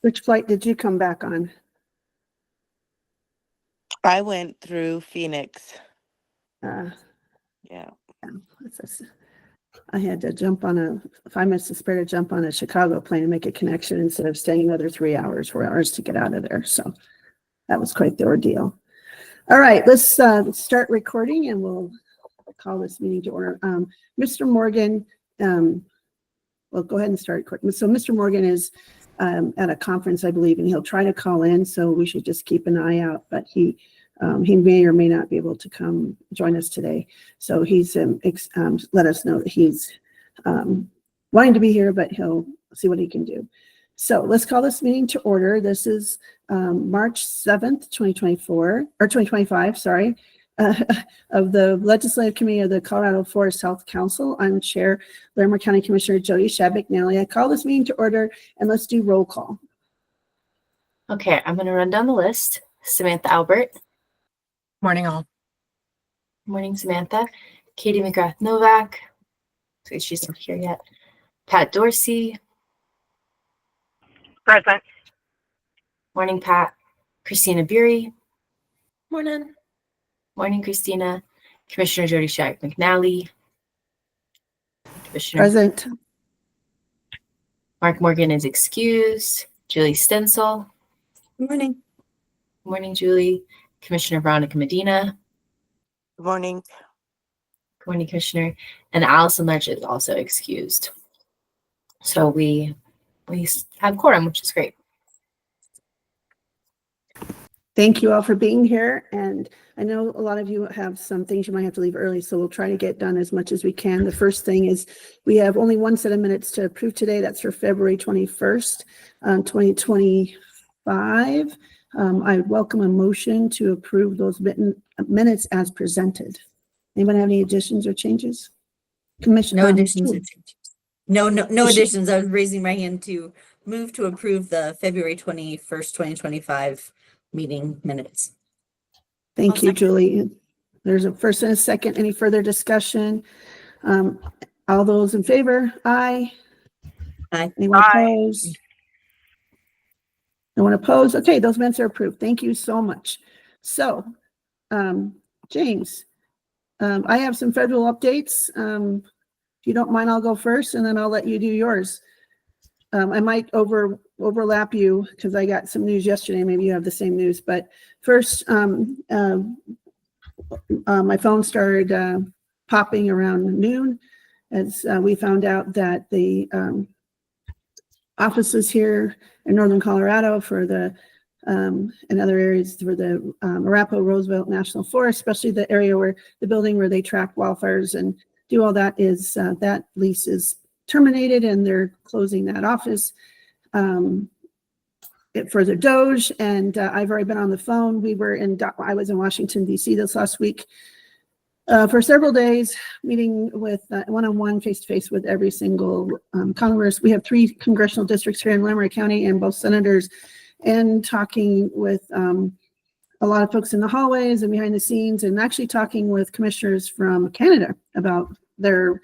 Which flight did you come back on? I went through Phoenix. Yeah. Yeah. I had to jump on 5 minutes to spare to jump on a Chicago plane and make a connection instead of staying another 4 hours to get out of there. So that was quite the ordeal. All right, let's start recording and we'll call this meeting to order. Mr. Morgan, well, go ahead and start recording. So Mr. Morgan is at a conference, I believe, and he'll try to call in. So we should just keep an eye out, but he may or may not be able to come join us today. So he's let us know that he's wanting to be here, but he'll see what he can do. So let's call this meeting to order. This is March 7th, 2024, or 2025, sorry, of the Legislative Committee of the Colorado Forest Health Council. I'm Chair Larimer County Commissioner Jody Shadwick-Nally. I call this meeting to order, and let's do roll call. Okay, I'm going to run down the list. Samantha Albert. Morning, all. Morning, Samantha. Katie McGrath Novak. So she's not here yet. Pat Dorsey. Present. Morning, Pat. Christina Bury. Morning. Morning, Christina. Commissioner Jody Shadwick-McNally. Commissioner Present. Mark Morgan is excused. Julie Stencil. Morning. Morning, Julie. Commissioner Veronica Medina. Good morning. Good morning, Commissioner. And Allison Lurch is also excused. So we have quorum, which is great. Thank you all for being here. And I know a lot of you have some things you might have to leave early, so we'll try to get done as much as we can. The first thing is we have only one set of minutes to approve today. That's for February 21st, 2025. I welcome a motion to approve those minutes as presented. Anybody have any additions or changes? Commissioner? No additions or changes. No additions. I was raising my hand to move to approve the February 21st, 2025 meeting minutes. Thank you, Julie. There's a first and a second. Any further discussion? All those in favor? Aye. Aye. Anyone opposed? No one opposed? Okay, those minutes are approved. Thank you so much. So, James, I have some federal updates. If you don't mind, I'll go first and then I'll let you do yours. I might overlap you because I got some news yesterday. Maybe you have the same news, but first, my phone started popping around noon as we found out that the offices here in Northern Colorado for the and other areas for the Arapahoe Roosevelt National Forest, especially the area where the building where they track wildfires and do all that is that lease is terminated and they're closing that office for the Doge. And I've already been on the phone. I was in Washington, D.C. this last week for several days, meeting with one-on-one, face-to-face with every single Congress. We have 3 congressional districts here in Larimer County and both senators, and talking with a lot of folks in the hallways and behind the scenes, and actually talking with commissioners from Canada about their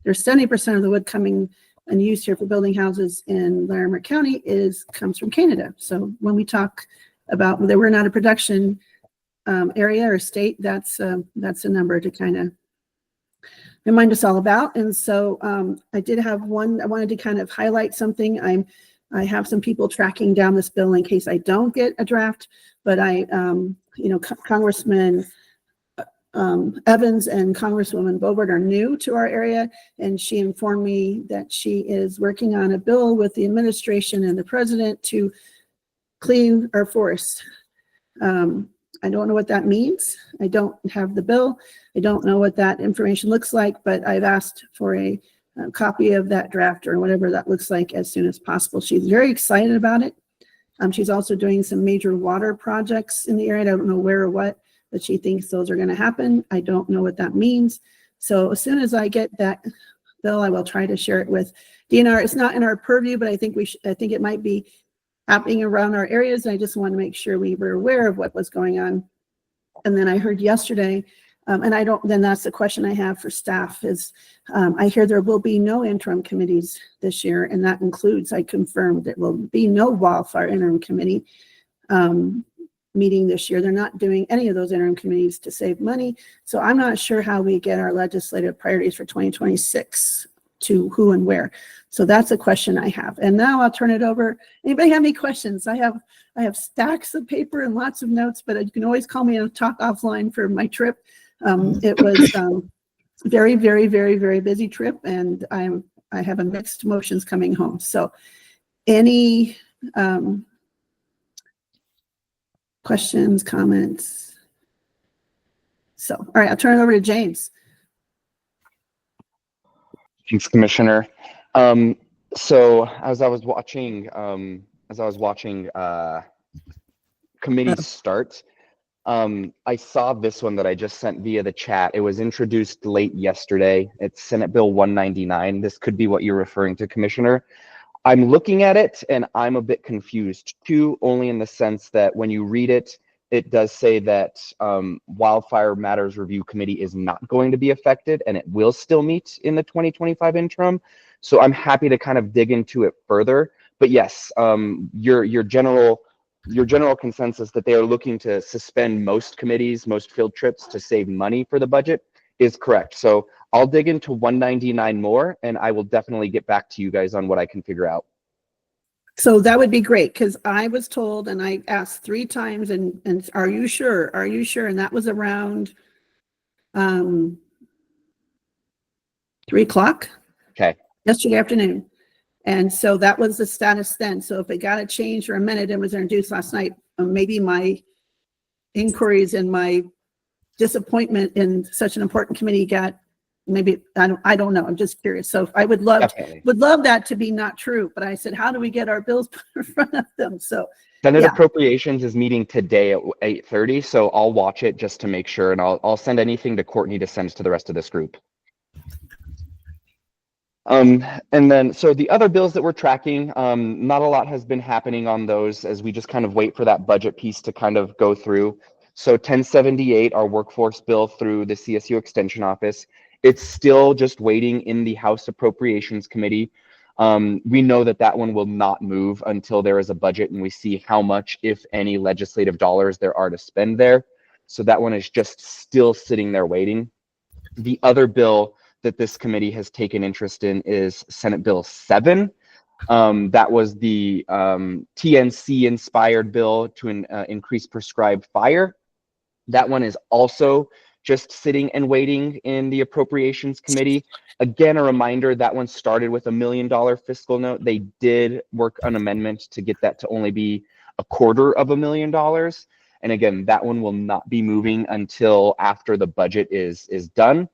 70% of the wood coming and used here for building houses in Larimer County comes from Canada. So when we talk about that we're not a production area or state, that's a number to kind of remind us all about. And so I did have one. I wanted to kind of highlight something. I have some people tracking down this bill in case I don't get a draft, but Congressman Evans and Congresswoman Boebert are new to our area, and she informed me that she is working on a bill with the administration and the president to clean our forests. I don't know what that means. I don't have the bill. I don't know what that information looks like, but I've asked for a copy of that draft or whatever that looks like as soon as possible. She's very excited about it. She's also doing some major water projects in the area. I don't know where or what, but she thinks those are going to happen. I don't know what that means. So as soon as I get that bill, I will try to share it with DNR. It's not in our purview, but I think it might be happening around our areas. And I just want to make sure we were aware of what was going on. And then I heard yesterday And then that's the question I have for staff is, I hear there will be no interim committees this year, and that includes, I confirmed, there will be no wildfire interim committee meeting this year. They're not doing any of those interim committees to save money. So I'm not sure how we get our legislative priorities for 2026 to who and where. So that's a question I have. And now I'll turn it over. Anybody have any questions? I have stacks of paper and lots of notes, but you can always call me and talk offline for my trip. It was very, very, very, very busy trip, and I have a mixed emotions coming home. So any questions, comments? So, all right, I'll turn it over to James. Thanks, Commissioner. So as I was watching committees start, I saw this one that I just sent via the chat. It was introduced late yesterday. It's Senate Bill 199. This could be what you're referring to, Commissioner. I'm looking at it and I'm a bit confused too, only in the sense that when you read it, it does say that Wildfire Matters Review Committee is not going to be affected and it will still meet in the 2025 interim. So I'm happy to kind of dig into it further. But yes, your general consensus that they are looking to suspend most committees, most field trips to save money for the budget is correct. So I'll dig into 199 more and I will definitely get back to you guys on what I can figure out. So that would be great, because I was told, and I asked 3 times, and are you sure? Are you sure? And that was around 3 o'clock. Okay. Yesterday afternoon. And so that was the status then. So if it got a change or a minute and was introduced last night, maybe my inquiries and my disappointment in such an important committee got, maybe, I don't know. I'm just curious. So I would love that to be not true. But I said, how do we get our bills put in front of them? So Senate yeah. Appropriations is meeting today at 8:30. So I'll watch it just to make sure, and I'll send anything to Courtney to send to the rest of this group. And then, so the other bills that we're tracking, not a lot has been happening on those as we just kind of wait for that budget piece to kind of go through. So 1078, our workforce bill through the CSU Extension Office, it's still just waiting in the House Appropriations Committee. We know that that one will not move until there is a budget and we see how much, if any, legislative dollars there are to spend there. So that one is just still sitting there waiting. The other bill that this committee has taken interest in is Senate Bill 7. That was the TNC-inspired bill to increase prescribed fire. That one is also just sitting and waiting in the Appropriations Committee. Again, a reminder, that one started with $1 million fiscal note. They did work an amendment to get that to only be $250,000. And again, that one will not be moving until after the budget is done.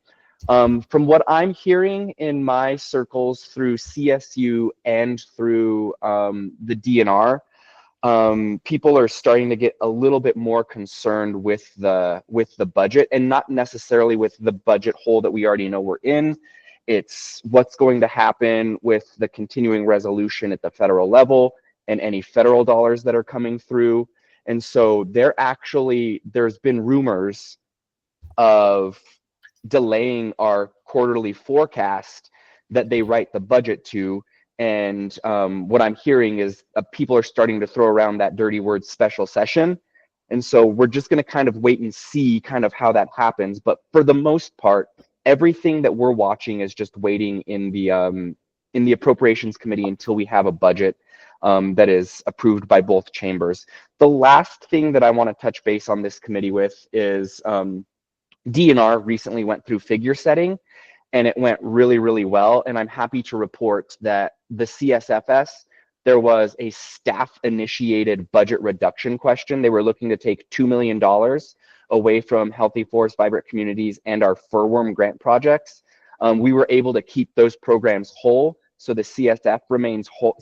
From what I'm hearing in my circles through CSU and through the DNR, people are starting to get a little bit more concerned with the budget, and not necessarily with the budget hole that we already know we're in. It's what's going to happen with the continuing resolution at the federal level and any federal dollars that are coming through. And so there's been rumors of delaying our quarterly forecast that they write the budget to. And what I'm hearing is people are starting to throw around that dirty word special session. And so we're just going to kind of wait and see kind of how that happens. But for the most part, everything that we're watching is just waiting in the Appropriations Committee until we have a budget that is approved by both chambers. The last thing that I want to touch base on this committee with is DNR recently went through figure setting, and it went really, really well. And I'm happy to report that the CSFS, there was a staff-initiated budget reduction question. They were looking to take $2 million away from Healthy Forest, Vibrant Communities and our furworm grant projects. We were able to keep those programs whole, so the CSF remains whole.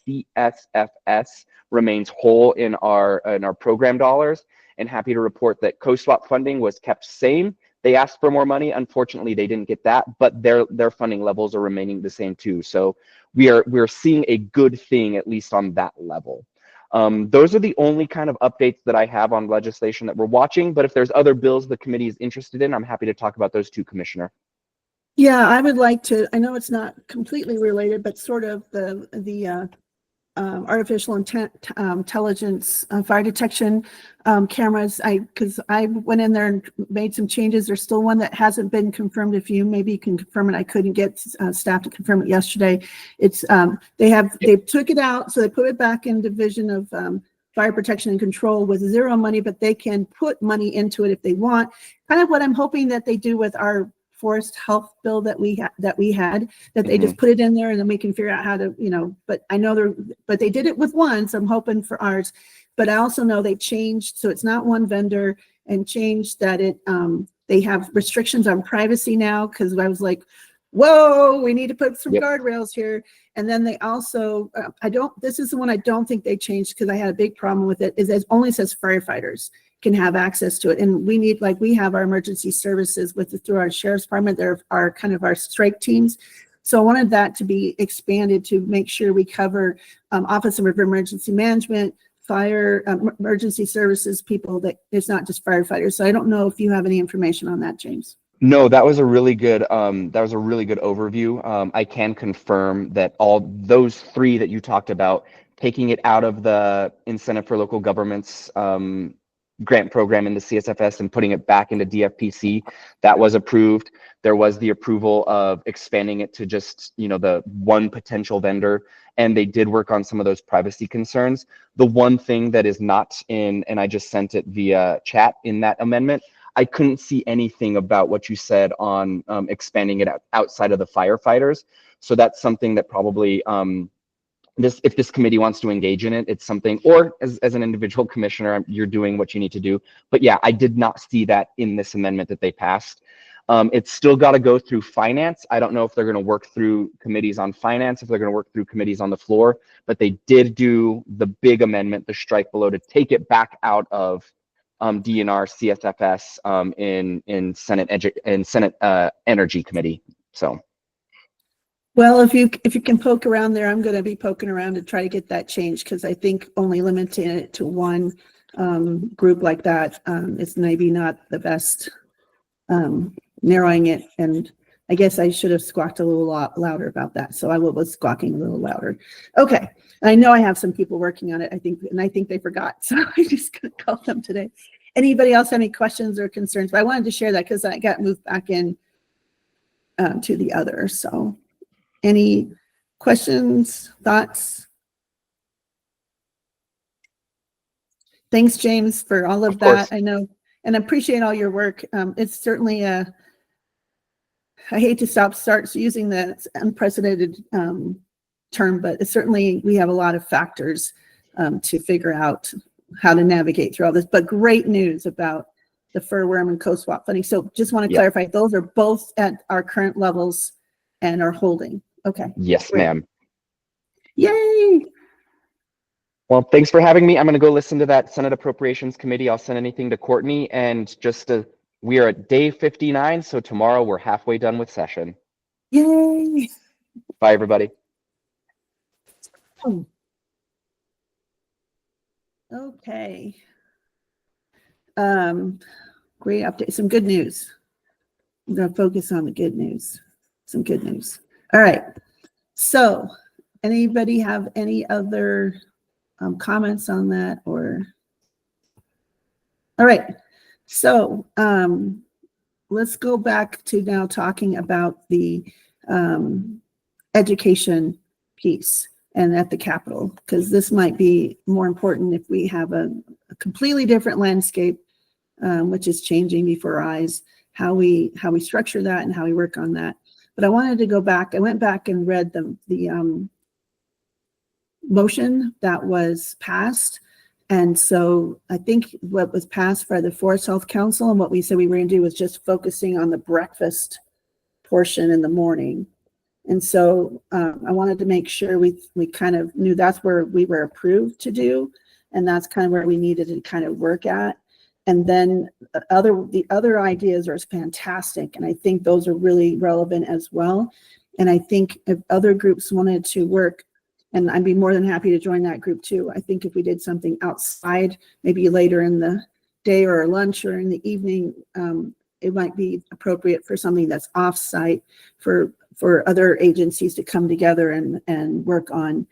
CSFS remains whole in our program dollars. And happy to report that co-swap funding was kept same. They asked for more money. Unfortunately, they didn't get that, but their funding levels are remaining the same too. So we're seeing a good thing, at least on that level. Those are the only kind of updates that I have on legislation that we're watching. But if there's other bills the committee is interested in, I'm happy to talk about those too, Commissioner. Yeah, I would like to, I know it's not completely related, but sort of the artificial intelligence fire detection cameras. Because I went in there and made some changes. There's still one that hasn't been confirmed. If you maybe can confirm it, I couldn't get staff to confirm it yesterday. It's they took it out, so they put it back in Division of Fire Protection and Control with zero money, but they can put money into it if they want. Kind of what I'm hoping that they do with our forest health bill that we had, that they just put it in there and then we can figure out how to, but I know but they did it with one, so I'm hoping for ours. But I also know they changed, so it's not one vendor, and changed that they have restrictions on privacy now, because I was like, whoa, we need to put some guardrails here. And then they also, this is the one I don't think they changed, because I had a big problem with it, is it only says firefighters can have access to it. And we need, like, we have our emergency services through our sheriff's department. They're our kind of our strike teams. So I wanted that to be expanded to make sure we cover Office of Emergency Management, fire, emergency services people, that it's not just firefighters. So I don't know if you have any information on that, James. No, that was a really good overview. I can confirm that all those three that you talked about, taking it out of the Incentive for Local Governments grant program into CSFS and putting it back into DFPC, that was approved. There was the approval of expanding it to just, the one potential vendor, and they did work on some of those privacy concerns. The one thing that is not in, and I just sent it via chat in that amendment, I couldn't see anything about what you said on expanding it outside of the firefighters. So that's something that probably if this committee wants to engage in it, it's something, or as an individual commissioner, you're doing what you need to do. But yeah, I did not see that in this amendment that they passed. It's still got to go through finance. I don't know if they're going to work through committees on finance, if they're going to work through committees on the floor, but they did do the big amendment, the strike below, to take it back out of DNR CSFS in Senate Energy Committee. So. Well, if you can poke around there, I'm going to be poking around to try to get that changed, because I think only limiting it to one group like that is maybe not the best. Narrowing it, and I guess I should have squawked a little louder about that. So I was squawking a little louder. Okay, I know I have some people working on it. I think they forgot, so I just gonna call them today. Anybody else have any questions or concerns? But I wanted to share that because I got moved back in to the other. So, any questions, thoughts? Thanks, James, for all of that. Course. I know, and I appreciate all your work. It's certainly I hate to start using that unprecedented term, but it's certainly, we have a lot of factors to figure out how to navigate through all this. But great news about the fur worm and co-swap funding. So just want to clarify, those are both at our current levels and are holding. Okay. Yes, Great. ma'am. Yay. Well, thanks for having me. I'm going to go listen to that Senate Appropriations Committee. I'll send anything to Courtney. And we are at day 59, so tomorrow we're halfway done with session. Yay. Bye, everybody. Okay. Great update. Some good news. I'm going to focus on the good news. Some good news. All right. So, anybody have any other comments on that? Or all right. So, let's go back to now talking about the education piece and at the Capitol, because this might be more important if we have a completely different landscape, which is changing before our eyes, how we structure that and how we work on that. But I wanted to go back. I went back and read the motion that was passed. And so I think what was passed by the Forest Health Council and what we said we were going to do was just focusing on the breakfast portion in the morning. And so I wanted to make sure we kind of knew that's where we were approved to do. And that's kind of where we needed to kind of work at. And then the other ideas are fantastic. And I think those are really relevant as well. And I think if other groups wanted to work And I'd be more than happy to join that group too. I think if we did something outside, maybe later in the day or lunch or in the evening, it might be appropriate for something that's off-site for other agencies to come together and work on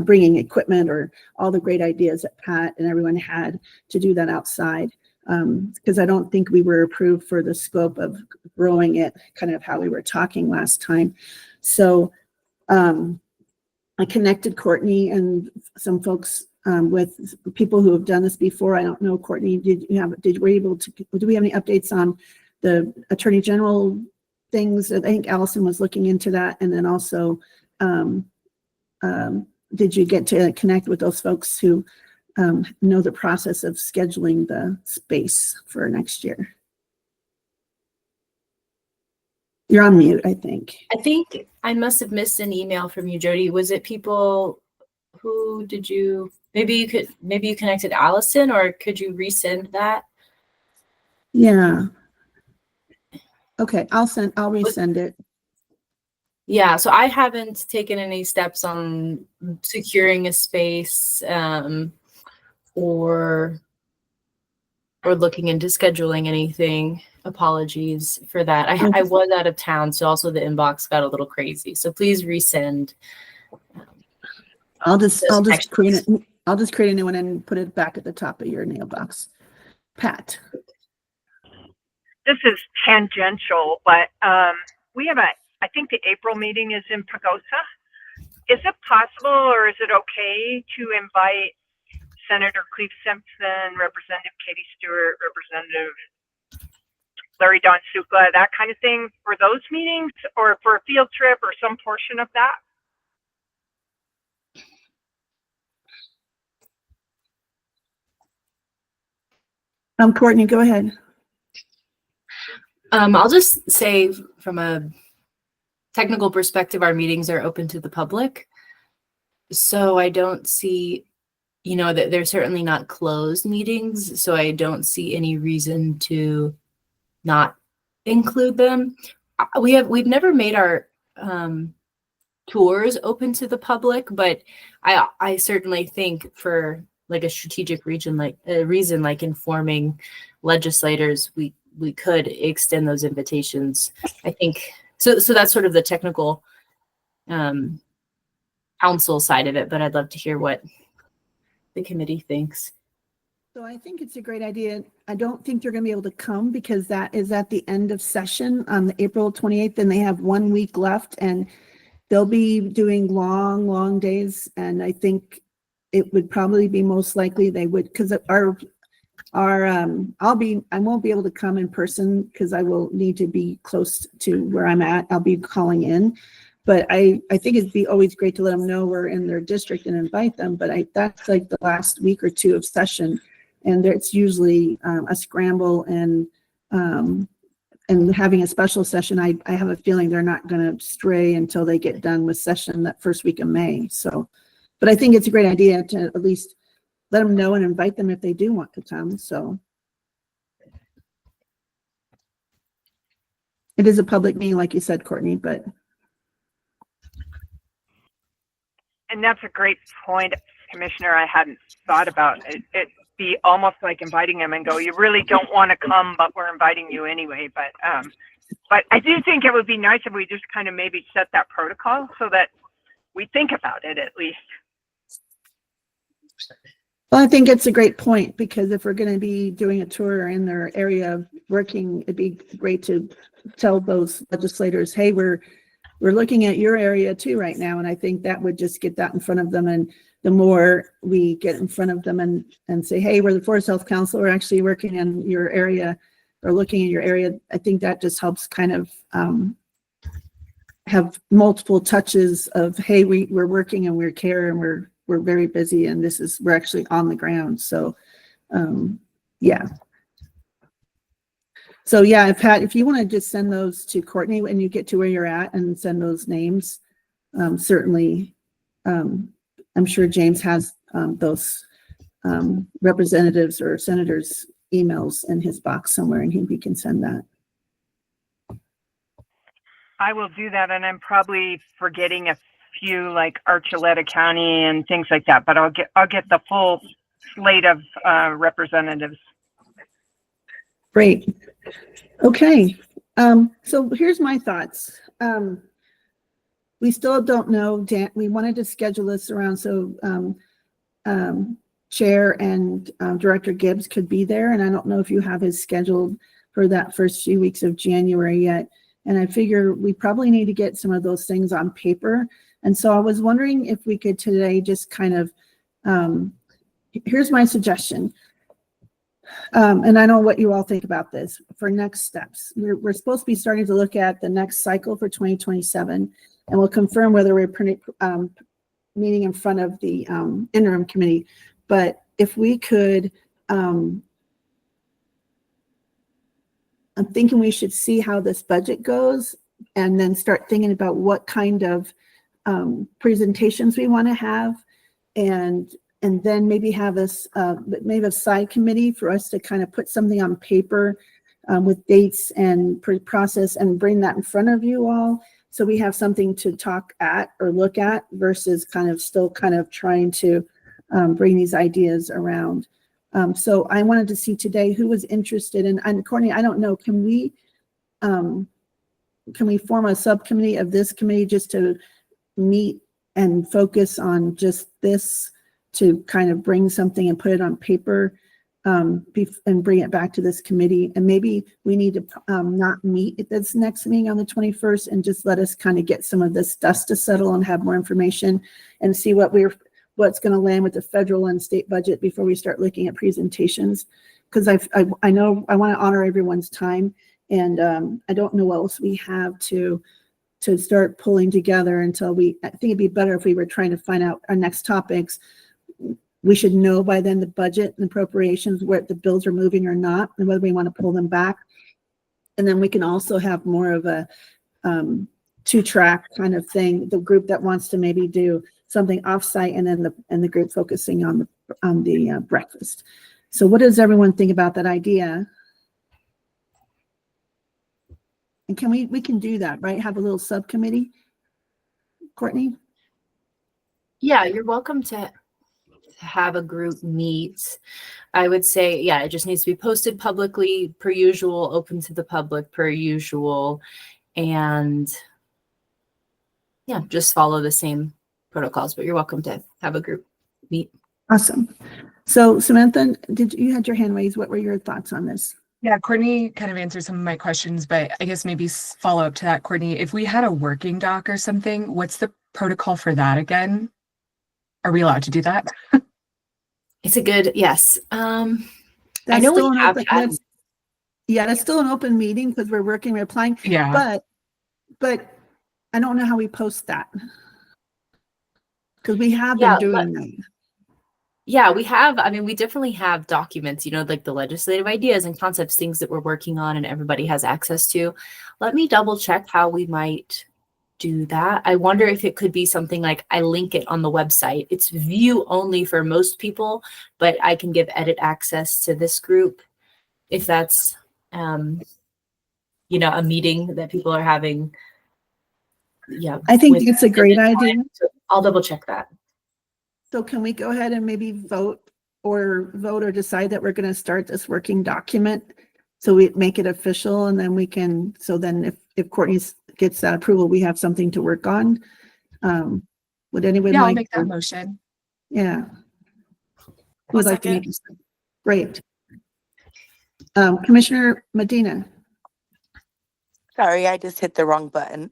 bringing equipment or all the great ideas that Pat and everyone had to do that outside. Because I don't think we were approved for the scope of growing it, kind of how we were talking last time. So I connected Courtney and some folks with people who have done this before. I don't know, Courtney, do we have any updates on the Attorney General things? I think Allison was looking into that. And then also, did you get to connect with those folks who know the process of scheduling the space for next year? You're on mute, I think. I think I must have missed an email from you, Jody. Was it people who did you, maybe you connected Allison, or could you resend that? Yeah. Okay, I'll resend it. Yeah, so I haven't taken any steps on securing a space or looking into scheduling anything. Apologies for that. I was out of town, so also the inbox got a little crazy. So please resend. I'll just create a new one and put it back at the top of your mailbox. Pat. This is tangential, but we have I think the April meeting is in Pagosa. Is it possible, or is it okay to invite Senator Cleve Simpson, Representative Katie Stewart, Representative Larry Don Sukla, that kind of thing, for those meetings, or for a field trip or some portion of that? Courtney, go ahead. I'll just say from a technical perspective, our meetings are open to the public. So I don't see, that they're certainly not closed meetings. So I don't see any reason to not include them. We've never made our tours open to the public, but I certainly think for like a strategic reason like informing legislators, we could extend those invitations. I think so that's sort of the technical council side of it, but I'd love to hear what the committee thinks. So I think it's a great idea. I don't think you're going to be able to come because that is at the end of session on the April 28th, and they have 1 week left, and they'll be doing long days. And I think it would probably be most likely they would, because I won't be able to come in person because I will need to be close to where I'm at. I'll be calling in, but I think it'd be always great to let them know we're in their district and invite them. But that's like the last week or two of session, and it's usually a scramble, and having a special session, I have a feeling they're not going to stray until they get done with session that first week of May. So, but I think it's a great idea to at least let them know and invite them if they do want to come. So it is a public meeting, like you said, Courtney, but. And that's a great point, Commissioner. I hadn't thought about it. It'd be almost like inviting them and go, you really don't want to come, but we're inviting you anyway. But I do think it would be nice if we just kind of maybe set that protocol so that we think about it at least. Well, I think it's a great point, because if we're going to be doing a tour in their area of working, it'd be great to tell those legislators, hey, we're looking at your area too right now. And I think that would just get that in front of them. And the more we get in front of them and say, hey, we're the Forest Health Council, we're actually working in your area or looking at your area, I think that just helps kind of have multiple touches of, hey, we're working and we care and we're very busy, and we're actually on the ground. So yeah. So yeah, Pat, if you want to just send those to Courtney when you get to where you're at and send those names, certainly I'm sure James has those representatives or senators' emails in his box somewhere, and he can send that. I will do that, and I'm probably forgetting a few like Archuleta County and things like that, but I'll get the full slate of representatives. Great. Okay. So here's my thoughts. We still don't know, Dan, we wanted to schedule this around so Chair and Director Gibbs could be there. And I don't know if you have his scheduled for that first few weeks of January yet. And I figure we probably need to get some of those things on paper. And so I was wondering if we could today just kind of, here's my suggestion. And I know what you all think about this for next steps. We're supposed to be starting to look at the next cycle for 2027, and we'll confirm whether we're meeting in front of the interim committee. But if we could, I'm thinking we should see how this budget goes and then start thinking about what kind of presentations we want to have, and then maybe have us maybe a side committee for us to kind of put something on paper with dates and process and bring that in front of you all, so we have something to talk at or look at versus kind of still kind of trying to bring these ideas around. So I wanted to see today who was interested in, and Courtney, I don't know, can we form a subcommittee of this committee just to meet and focus on just this, to kind of bring something and put it on paper and bring it back to this committee? And maybe we need to not meet at this next meeting on the 21st and just let us kind of get some of this dust to settle and have more information and see what's going to land with the federal and state budget before we start looking at presentations. Because I know I want to honor everyone's time, and I don't know what else we have to start pulling together until I think it'd be better if we were trying to find out our next topics. We should know by then the budget and appropriations, where the bills are moving or not, and whether we want to pull them back. And then we can also have more of a two-track kind of thing. The group that wants to maybe do something offsite, and then the group focusing on the breakfast. So what does everyone think about that idea? And can we can do that, right? Have a little subcommittee, Courtney? Yeah, you're welcome to have a group meet. I would say, yeah, it just needs to be posted publicly per usual, open to the public per usual, and yeah, just follow the same protocols, but you're welcome to have a group meet. Awesome. So Samantha, you had your hand raised. What were your thoughts on this? Yeah, Courtney kind of answered some of my questions, but I guess maybe follow up to that, Courtney. If we had a working doc or something, what's the protocol for that again? Are we allowed to do that? It's a good, yes. I That's know still we an have open- had, that's- Yeah, that's still an open meeting because we're applying. Yeah. But I don't know how we post that. Because we have Yeah, been doing that. yeah, we have, I mean, we definitely have documents, like the legislative ideas and concepts, things that we're working on and everybody has access to. Let me double check how we might do that. I wonder if it could be something like I link it on the website. It's view only for most people, but I can give edit access to this group if that's, a meeting that people are having. Yeah. I think with that's a great idea. So I'll double check that. So can we go ahead and maybe vote or decide that we're going to start this working document? So we make it official, and then we can, so then if Courtney gets that approval, we have something to work on. Would anyone Yeah, I'll like make that to? motion. Yeah. I'll Would like to second. make this? Great. Commissioner Medina. Sorry, I just hit the wrong button.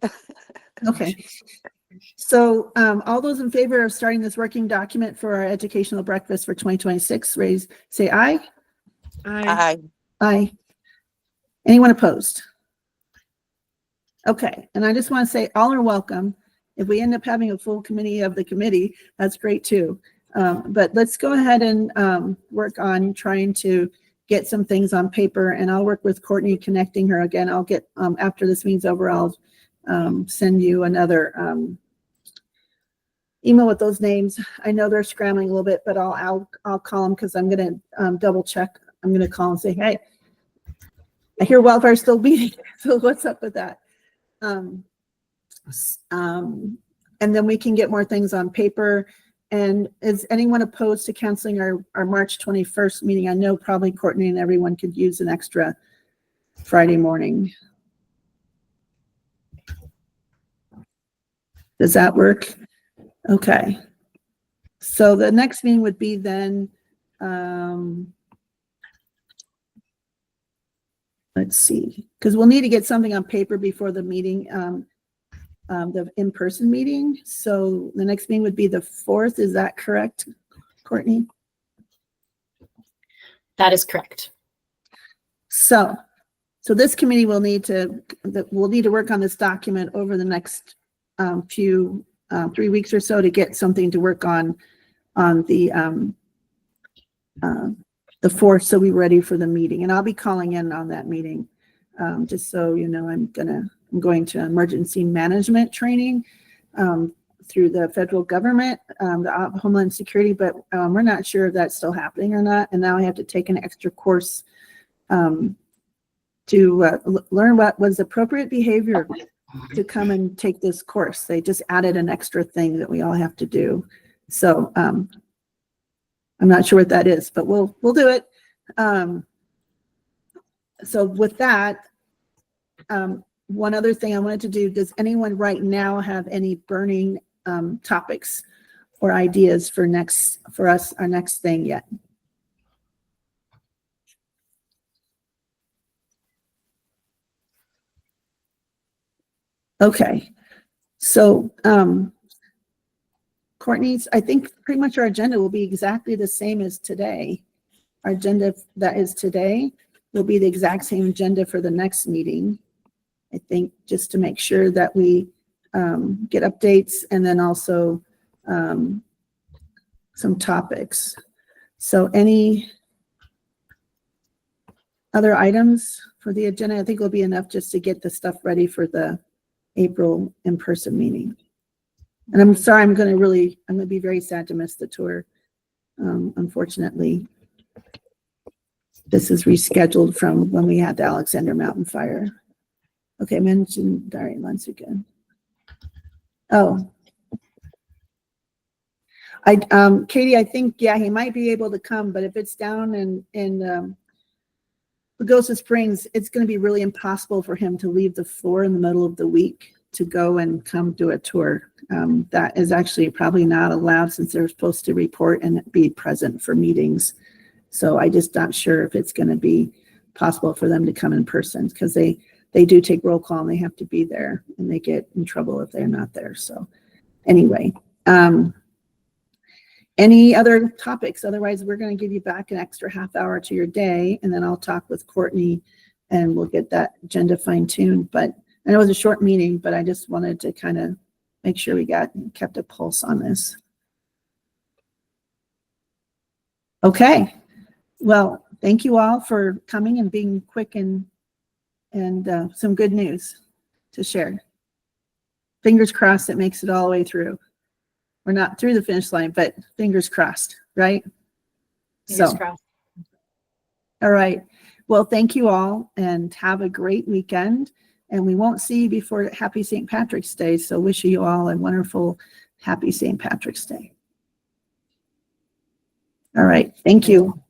Okay. So all those in favor of starting this working document for our educational breakfast for 2026, say aye. Aye. Aye. Anyone opposed? Okay, and I just want to say all are welcome. If we end up having a full committee of the committee, that's great too. But let's go ahead and work on trying to get some things on paper, and I'll work with Courtney connecting her again. I'll get, after this meeting's over, I'll send you another email with those names. I know they're scrambling a little bit, but I'll call them because I'm going to double check. I'm going to call and say, hey, I hear wildfire still beating. So what's up with that? and then we can get more things on paper. And is anyone opposed to canceling our March 21st meeting? I know probably Courtney and everyone could use an extra Friday morning. Does that work? Okay. So the next meeting would be then, let's see, because we'll need to get something on paper before the meeting, the in-person meeting. So the next meeting would be the 4th. Is that correct, Courtney? That is correct. So this committee will need to work on this document over the next few 3 weeks or so to get something to work on the 4th, so we're ready for the meeting. And I'll be calling in on that meeting. Just so you know, I'm going to emergency management training through the federal government, the Homeland Security, but we're not sure if that's still happening or not. And now I have to take an extra course to learn what was appropriate behavior to come and take this course. They just added an extra thing that we all have to do. So I'm not sure what that is, but we'll do it. So with that, one other thing I wanted to do, does anyone right now have any burning topics or ideas for our next thing yet? Okay, so Courtney's, I think pretty much our agenda will be exactly the same as today. Our agenda that is today will be the exact same agenda for the next meeting. I think just to make sure that we get updates and then also some topics. So any other items for the agenda? I think will be enough just to get the stuff ready for the April in-person meeting. And I'm sorry, I'm going to be very sad to miss the tour. Unfortunately, this is rescheduled from when we had the Alexander Mountain Fire. Okay, mentioned Darian once again. Oh, Katie, I think, yeah, he might be able to come, but if it's down in Pagosa Springs, it's going to be really impossible for him to leave the floor in the middle of the week to go and come do a tour. That is actually probably not allowed since they're supposed to report and be present for meetings. So I just not sure if it's going to be possible for them to come in person, because they do take roll call and they have to be there, and they get in trouble if they're not there. So anyway, any other topics? Otherwise, we're going to give you back an extra half hour to your day, and then I'll talk with Courtney and we'll get that agenda fine-tuned. But I know it was a short meeting, but I just wanted to kind of make sure we kept a pulse on this. Okay. Well, thank you all for coming and being quick and some good news to share. Fingers crossed it makes it all the way through. We're not through the finish line, but fingers crossed, right? Fingers crossed. All right. Well, thank you all and have a great weekend. And we won't see you before Happy St. Patrick's Day. So wish you all a wonderful Happy St. Patrick's Day. All right. Thank you.